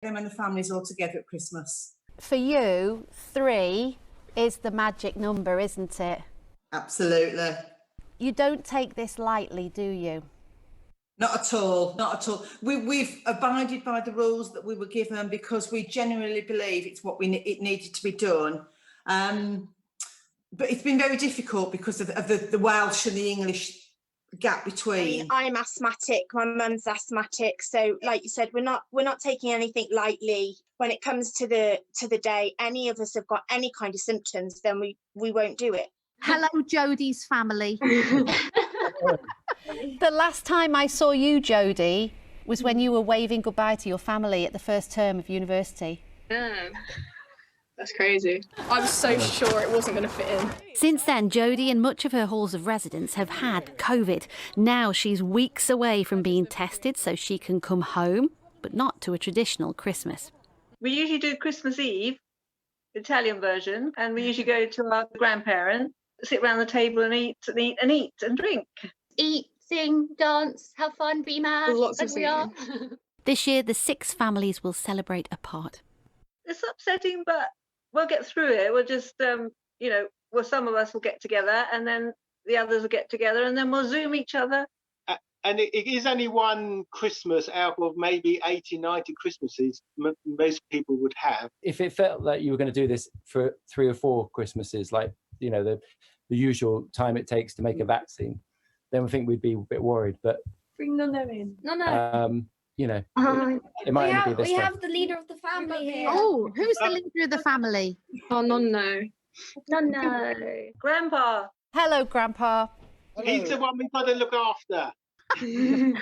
them and the families all together at Christmas. For you, 3 is the magic number, isn't it? Absolutely. You don't take this lightly, do you? Not at all, not at all. We've abided by the rules that we were given because we genuinely believe it's what it needed to be done. But it's been very difficult because of the Welsh and the English gap between. I'm asthmatic, my mum's asthmatic, so like you said, we're not taking anything lightly. When it comes to the day, any of us have got any kind of symptoms, then we won't do it. Hello, Jodie's family. The last time I saw you, Jodie, was when you were waving goodbye to your family at the first term of university. Yeah. That's crazy. I was so sure it wasn't going to fit in. Since then, Jodie and much of her halls of residence have had COVID. Now she's weeks away from being tested so she can come home, but not to a traditional Christmas. We usually do Christmas Eve, the Italian version, and we usually go to our grandparents, sit around the table and eat and drink. Eat, sing, dance, have fun, be mad. Lots of singing. This year, the 6 families will celebrate apart. It's upsetting, but we'll get through it. We'll just, some of us will get together and then the others will get together and then we'll Zoom each other. And it is only one Christmas out of maybe 80, 90 Christmases most people would have. If it felt like you were going to do this for 3 or 4 Christmases, like, the usual time it takes to make a vaccine, then I think we'd be a bit worried. But Bring Nonna in. No. It might only be this we time. have the leader of the family here. Oh, who's the leader of the family? Oh, no. No. Grandpa. Hello, Grandpa. He's the one we've got to look after. The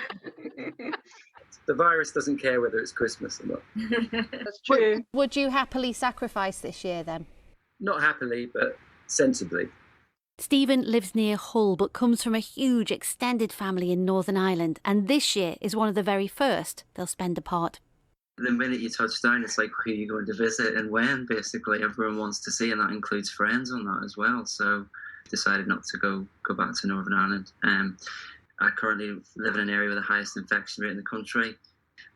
virus doesn't care whether it's Christmas or not. That's true. Would you happily sacrifice this year then? Not happily, but sensibly. Stephen lives near Hull but comes from a huge extended family in Northern Ireland, and this year is one of the very first they'll spend apart. The minute you touch down, it's like who you're going to visit and when, basically. Everyone wants to see, and that includes friends on that as well. So decided not to go back to Northern Ireland. I currently live in an area with the highest infection rate in the country.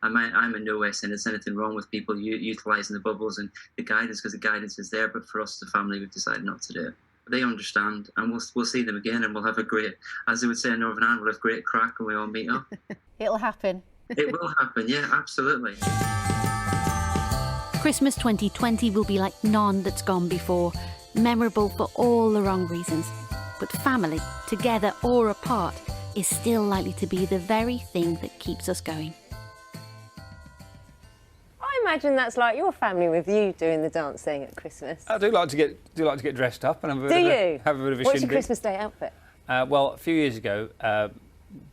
I'm in no way saying there's anything wrong with people utilising the bubbles and the guidance, because the guidance is there, but for us, the family, we've decided not to do it. They understand, and we'll see them again, and we'll have a great, as they would say in Northern Ireland, we'll have great crack when we all meet up. It'll happen. It will happen, yeah, absolutely. Christmas 2020 will be like none that's gone before, memorable for all the wrong reasons. But family, together or apart, is still likely to be the very thing that keeps us going. I imagine that's like your family with you doing the dancing at Christmas. I do like to get dressed up and have a Do bit you? have a bit of a What's your shindig. Christmas Day outfit? Well, a few years ago,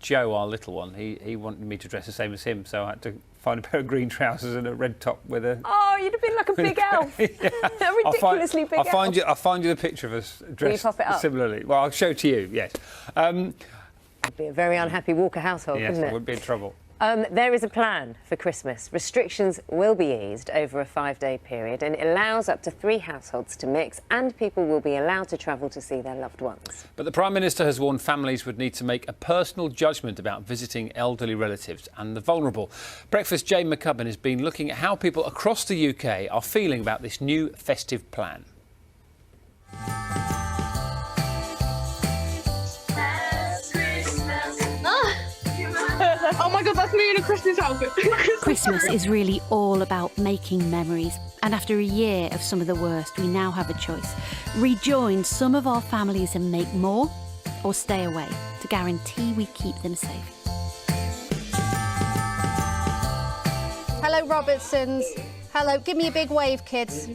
Joe, our little one, he wanted me to dress the same as him, so I had to find a pair of green trousers and a red top with a... Oh, you'd have been like a big elf. Yeah. A ridiculously big elf. I'll find you the picture of us dressed pop it up? similarly. Well, I'll show it to you, yes. It'd be a very unhappy Walker household, Yes, wouldn't I it? would be in trouble. There is a plan for Christmas. Restrictions will be eased over a 5-day period, and it allows up to 3 households to mix, and people will be allowed to travel to see their loved ones. But the Prime Minister has warned families would need to make a personal judgment about visiting elderly relatives and the vulnerable. Breakfast Jane McCubbin has been looking at how people across the UK are feeling about this new festive plan. Oh my God, that's me in a Christmas outfit. Christmas is really all about making memories. And after a year of some of the worst, we now have a choice. Rejoin some of our families and make more, or stay away to guarantee we keep them safe. Hello, Robertsons. Hello, give me a big wave, kids.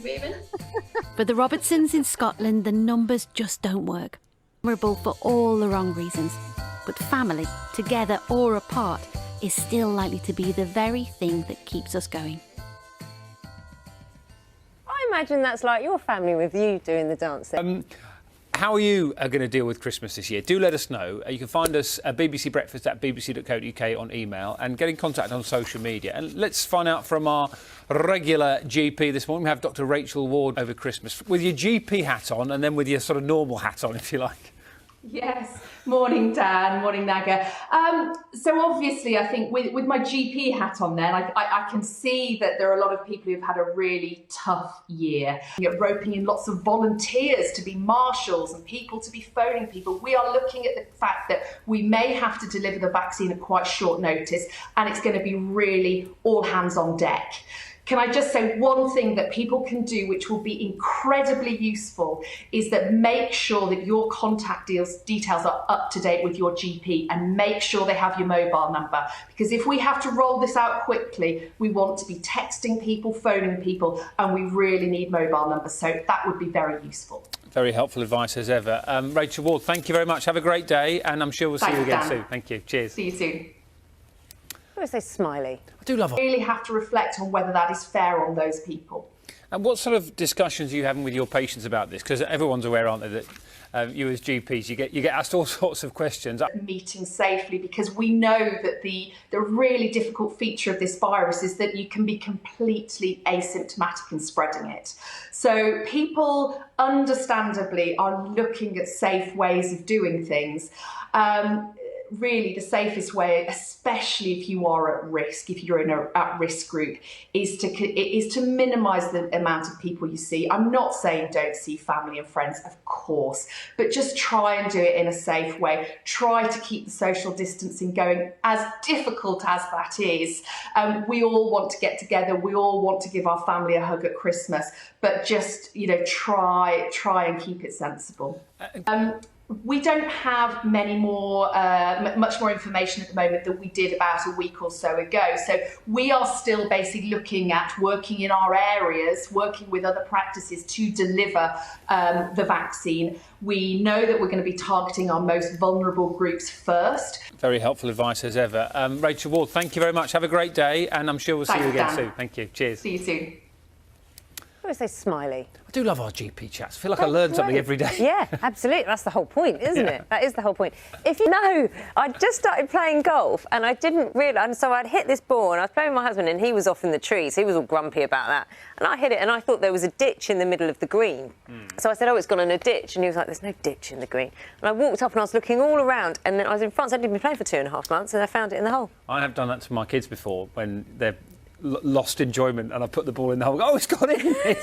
For the Robertsons in Scotland, the numbers just don't work. Memorable for all the wrong reasons. But family, together or apart, is still likely to be the very thing that keeps us going. I imagine that's like your family with you doing the dancing. How are you going to deal with Christmas this year? Do let us know. You can find us at bbcbreakfast@bbc.co.uk on email and get in contact on social media. And let's find out from our regular GP this morning. We have Dr. Rachel Ward over Christmas with your GP hat on and then with your sort of normal hat on, if you like. Yes, morning Dan, morning Naga. So obviously I think with my GP hat on then, I can see that there are a lot of people who've had a really tough year. You're roping in lots of volunteers to be marshals and people to be phoning people. We are looking at the fact that we may have to deliver the vaccine at quite short notice, and it's going to be really all hands on deck. Can I just say one thing that people can do which will be incredibly useful is that make sure that your contact details are up to date with your GP, and make sure they have your mobile number, because if we have to roll this out quickly, we want to be texting people, phoning people, and we really need mobile numbers. So that would be very useful. Very helpful advice as ever. Rachel Ward, thank you very much. Have a great day, and I'm sure we'll see you again soon. Thank you. Cheers. See you soon. I want to say smiley. I do love it. Really have to reflect on whether that is fair on those people. And what sort of discussions are you having with your patients about this? Because everyone's aware, aren't they, that you as GPs, you get asked all sorts of questions. Meeting safely, because we know that the really difficult feature of this virus is that you can be completely asymptomatic in spreading it. So people understandably are looking at safe ways of doing things. Really the safest way, especially if you are at risk, if you're in an at-risk group, is to minimise the amount of people you see. I'm not saying don't see family and friends, of course, but just try and do it in a safe way. Try to keep the social distancing going, as difficult as that is. We all want to get together. We all want to give our family a hug at Christmas, but just, try and keep it sensible. We don't have much more information at the moment than we did about a week or so ago. So we are still basically looking at working in our areas, working with other practices to deliver the vaccine. We know that we're going to be targeting our most vulnerable groups first. Very helpful advice as ever. Rachel Ward, thank you very much. Have a great day, and I'm sure we'll see you again soon. Thank you. Cheers. See you soon. I want to say smiley. I do love our GP chats. I feel like I learn something every day. Yeah, absolutely. That's the whole point, isn't it? That is the whole point. If you know, I just started playing golf and I didn't realise, so I'd hit this ball and I was playing with my husband and he was off in the trees. He was all grumpy about that. And I hit it and I thought there was a ditch in the middle of the green. So I said, oh, it's gone in a ditch. And he was like, there's no ditch in the green. And I walked up and I was looking all around, and then I was in France. I'd been playing for 2.5 months and I found it in the hole. I have done that to my kids before when they've lost enjoyment and I put the ball in the hole. Oh, it's gone in.